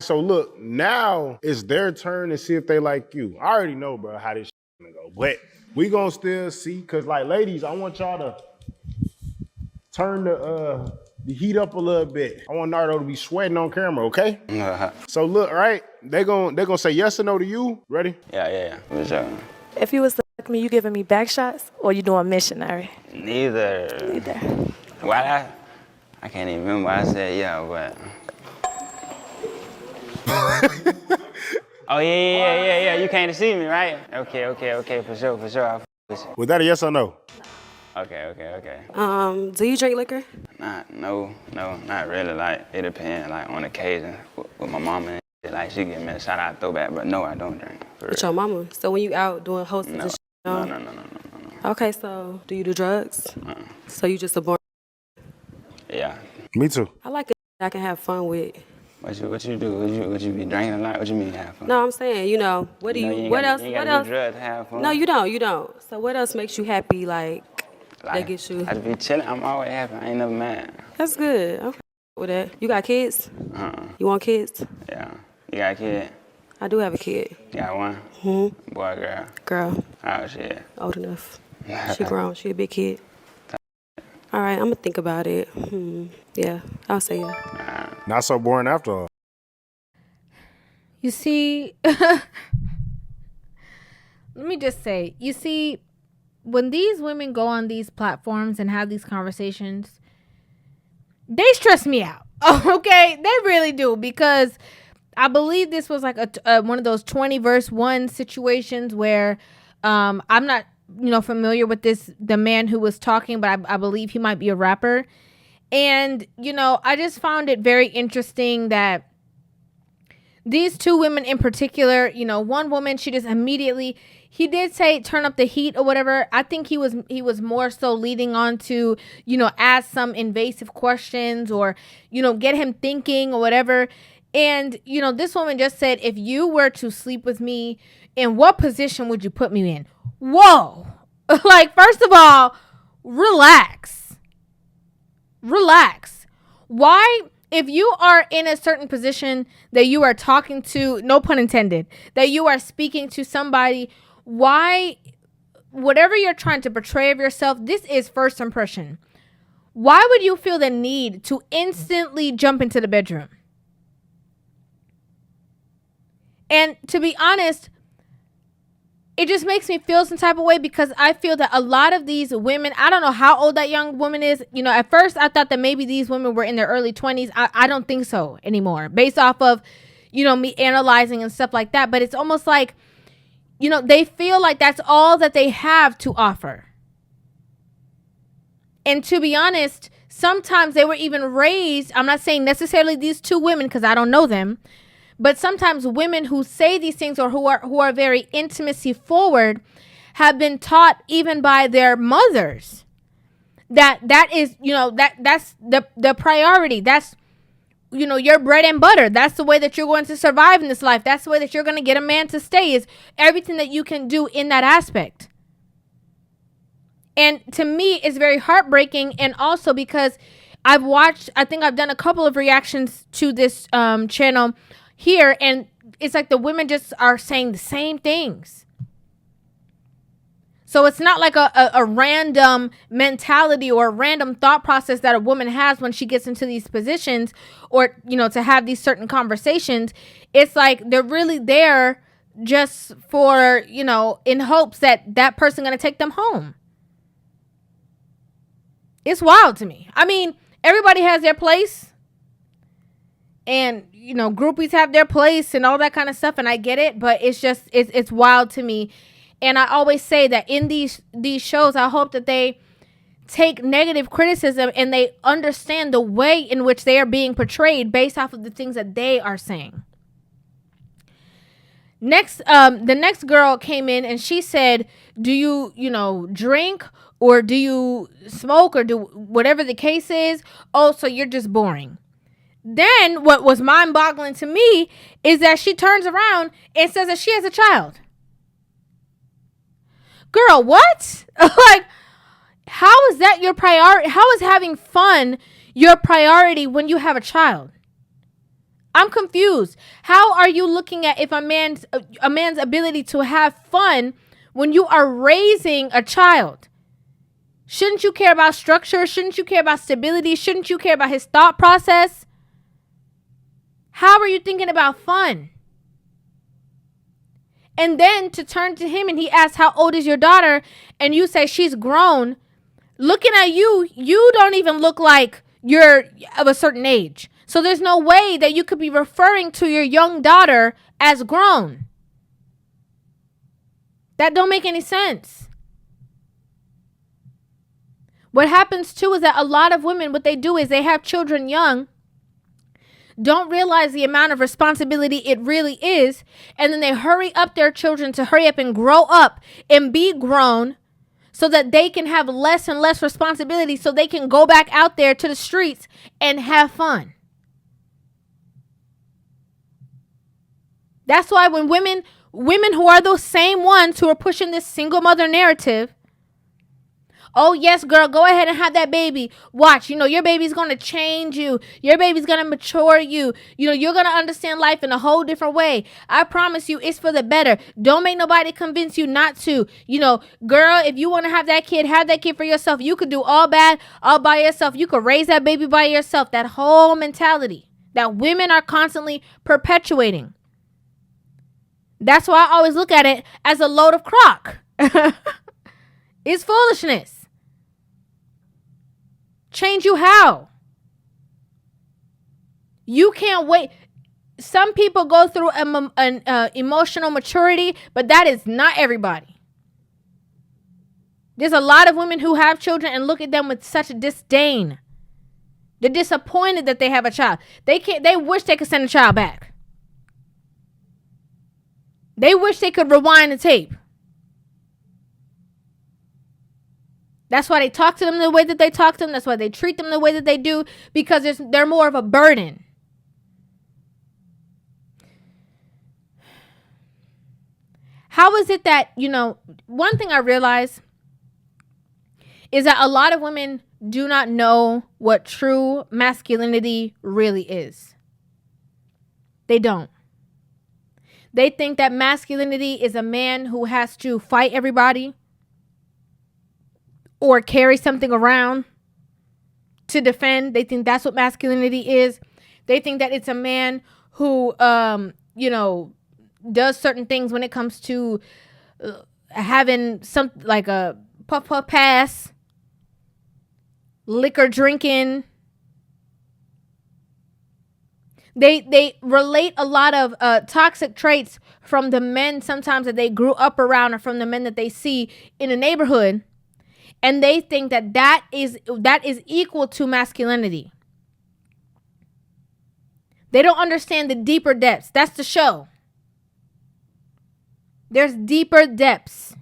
So look, now it's their turn to see if they like you. I already know, bro, how this gonna go. But we gonna still see, cause like ladies, I want y'all to turn the heat up a little bit. I want Nardo to be sweating on camera, okay? So look, right? They gonna say yes or no to you. Ready? Yeah. For sure. If you was to fuck me, you giving me back shots or you doing missionary? Neither. Why I can't even remember why I said yeah, but. Oh yeah. You came to see me, right? Okay. For sure. I'll Was that a yes or no? Okay. Do you drink liquor? No, not really. Like it depends. Like on occasion with my mama and shit, like she give me a shout out throwback, but no, I don't drink. With your mama? So when you out doing hostess and shit? No. Okay, so do you do drugs? So you just a born? Yeah. Me too. I like it. I can have fun with. What you do? Would you be drinking a lot? What you mean have fun? No, I'm saying, what do you? What else? What else? Do drugs to have fun? No, you don't. So what else makes you happy? Like that gets you. I be chilling. I'm always happy. I ain't never mad. That's good. Okay. With that, you got kids? You want kids? Yeah. You got a kid? I do have a kid. You got one? Boy or girl? Girl. Oh shit. Old enough. She grown. She a big kid. All right, I'm gonna think about it. Yeah, I'll say yeah. Not so boring after all. You see, let me just say, you see, when these women go on these platforms and have these conversations, they stress me out. Okay, they really do, because I believe this was like a one of those 20 verse 1 situations where I'm not familiar with the man who was talking, but I believe he might be a rapper. And I just found it very interesting that these two women in particular, one woman, she just immediately, he did say turn up the heat or whatever. I think he was more so leading on to, ask some invasive questions or, get him thinking or whatever. And, this woman just said, if you were to sleep with me, in what position would you put me in? Whoa. Like, first of all, relax. Why? If you are in a certain position that you are talking to, no pun intended, that you are speaking to somebody, why, whatever you're trying to portray of yourself, this is first impression. Why would you feel the need to instantly jump into the bedroom? And to be honest, it just makes me feel some type of way, because I feel that a lot of these women, I don't know how old that young woman is. At first I thought that maybe these women were in their early 20s. I don't think so anymore, based off of, me analyzing and stuff like that. But it's almost like, they feel like that's all that they have to offer. And to be honest, sometimes they were even raised, I'm not saying necessarily these two women, because I don't know them, but sometimes women who say these things or who are very intimacy forward have been taught even by their mothers that is, that's the priority. That's, your bread and butter. That's the way that you're going to survive in this life. That's the way that you're going to get a man to stay, is everything that you can do in that aspect. And to me, it's very heartbreaking. And also because I think I've done a couple of reactions to this channel here, and it's like the women just are saying the same things. So it's not like a random mentality or a random thought process that a woman has when she gets into these positions or, to have these certain conversations. It's like they're really there just for, in hopes that person going to take them home. It's wild to me. I mean, everybody has their place. And, groupies have their place and all that kind of stuff. And I get it. But it's just, it's wild to me. And I always say that in these shows, I hope that they take negative criticism and they understand the way in which they are being portrayed based off of the things that they are saying. Next, the next girl came in and she said, do you, drink or do you smoke or do whatever the case is? Oh, so you're just boring. Then what was mind-boggling to me is that she turns around and says that she has a child. Girl, what? Like, how is that your priority? How is having fun your priority when you have a child? I'm confused. How are you looking at if a man's ability to have fun when you are raising a child? Shouldn't you care about structure? Shouldn't you care about stability? Shouldn't you care about his thought process? How are you thinking about fun? And then to turn to him and he asks, how old is your daughter? And you say she's grown. Looking at you, you don't even look like you're of a certain age. So there's no way that you could be referring to your young daughter as grown. That don't make any sense. What happens too is that a lot of women, what they do is they have children young, don't realize the amount of responsibility it really is, and then they hurry up their children to hurry up and grow up and be grown so that they can have less and less responsibility so they can go back out there to the streets and have fun. That's why when women who are those same ones who are pushing this single mother narrative, oh, yes, girl, go ahead and have that baby. Watch, your baby's going to change you. Your baby's going to mature you. You're going to understand life in a whole different way. I promise you it's for the better. Don't make nobody convince you not to. Girl, if you want to have that kid for yourself. You could do all bad all by yourself. You could raise that baby by yourself. That whole mentality that women are constantly perpetuating. That's why I always look at it as a load of crock. It's foolishness. Change you how? You can't wait. Some people go through an emotional maturity, but that is not everybody. There's a lot of women who have children and look at them with such disdain. They're disappointed that they have a child. They wish they could send a child back. They wish they could rewind the tape. That's why they talk to them the way that they talk to them. That's why they treat them the way that they do, because they're more of a burden. How is it that, one thing I realize is that a lot of women do not know what true masculinity really is. They don't. They think that masculinity is a man who has to fight everybody or carry something around to defend. They think that's what masculinity is. They think that it's a man who, does certain things when it comes to having something like a puff pass, liquor drinking. They relate a lot of toxic traits from the men sometimes that they grew up around or from the men that they see in the neighborhood. And they think that is equal to masculinity. They don't understand the deeper depths. That's the show. There's deeper depths.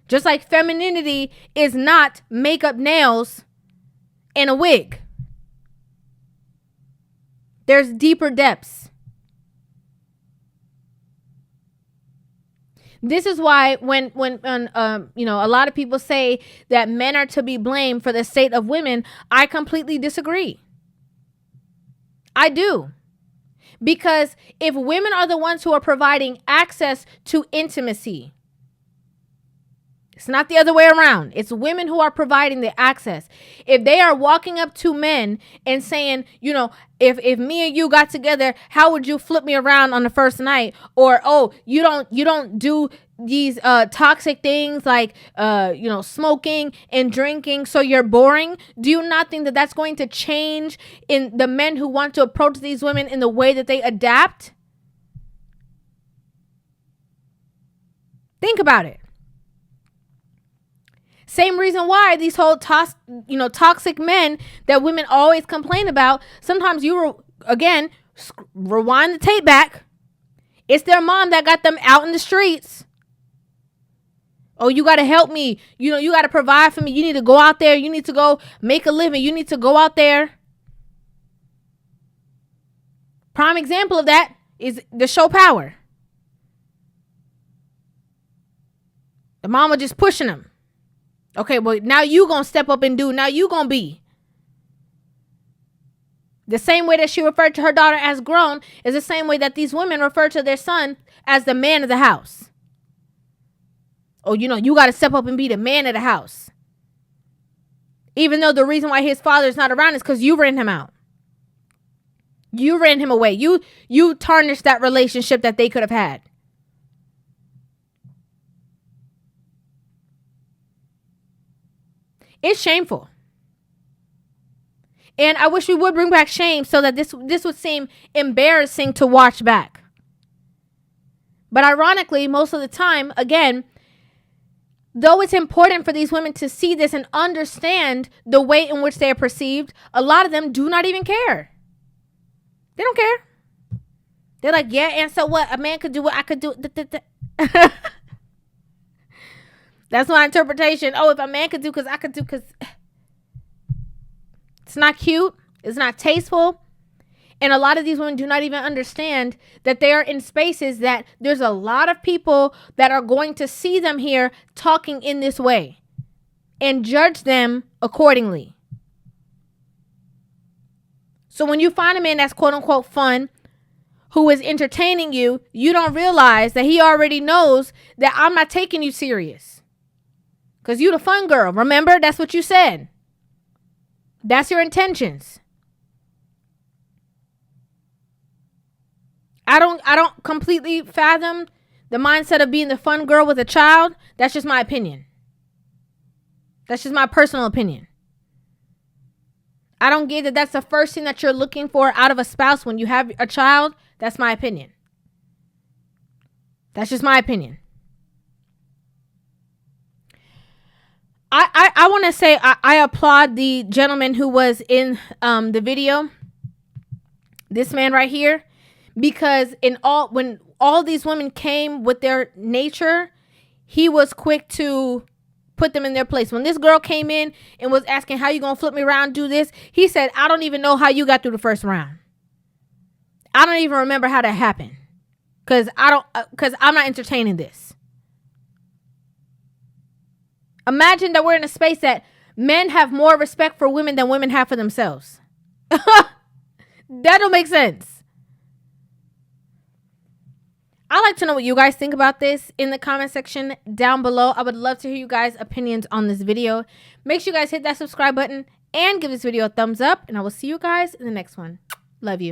Just like femininity is not makeup, nails, and a wig. There's deeper depths. This is why when a lot of people say that men are to be blamed for the state of women, I completely disagree. I do. Because if women are the ones who are providing access to intimacy, it's not the other way around. It's women who are providing the access. If they are walking up to men and saying, if me and you got together, how would you flip me around on the first night? Or, oh, you don't do these toxic things like, smoking and drinking, so you're boring. Do you not think that that's going to change in the men who want to approach these women in the way that they adapt? Think about it. Same reason why these whole toxic men that women always complain about. Sometimes rewind the tape back. It's their mom that got them out in the streets. Oh, you got to help me. You got to provide for me. You need to go out there. You need to go make a living. You need to go out there. Prime example of that is the show Power. The mama just pushing them. Okay, well, now you gonna step up and do. Now you gonna be. The same way that she referred to her daughter as grown is the same way that these women refer to their son as the man of the house. Oh, you know, you got to step up and be the man of the house. Even though the reason why his father is not around is because you ran him out. You ran him away. You tarnished that relationship that they could have had. It's shameful. And I wish we would bring back shame so that this would seem embarrassing to watch back. But ironically, most of the time, again, though it's important for these women to see this and understand the way in which they are perceived, a lot of them do not even care. They don't care. They're like, yeah, and so what? A man could do what I could do. That's my interpretation. Oh, if a man could do because I could do because... It's not cute. It's not tasteful. And a lot of these women do not even understand that they are in spaces that there's a lot of people that are going to see them here talking in this way and judge them accordingly. So when you find a man that's quote unquote fun, who is entertaining you, you don't realize that he already knows that I'm not taking you serious. Because you the fun girl. Remember, that's what you said. That's your intentions. I don't completely fathom the mindset of being the fun girl with a child. That's just my opinion. That's just my personal opinion. I don't get that that's the first thing that you're looking for out of a spouse when you have a child. That's my opinion. That's just my opinion. I want to say I applaud the gentleman who was in the video. This man right here. Because when all these women came with their nature, he was quick to put them in their place. When this girl came in and was asking, how you going to flip me around, do this? He said, I don't even know how you got through the first round. I don't even remember how that happened. Because I'm not entertaining this. Imagine that we're in a space that men have more respect for women than women have for themselves. That don't make sense. I'd like to know what you guys think about this in the comment section down below. I would love to hear you guys' opinions on this video. Make sure you guys hit that subscribe button and give this video a thumbs up. And I will see you guys in the next one. Love you.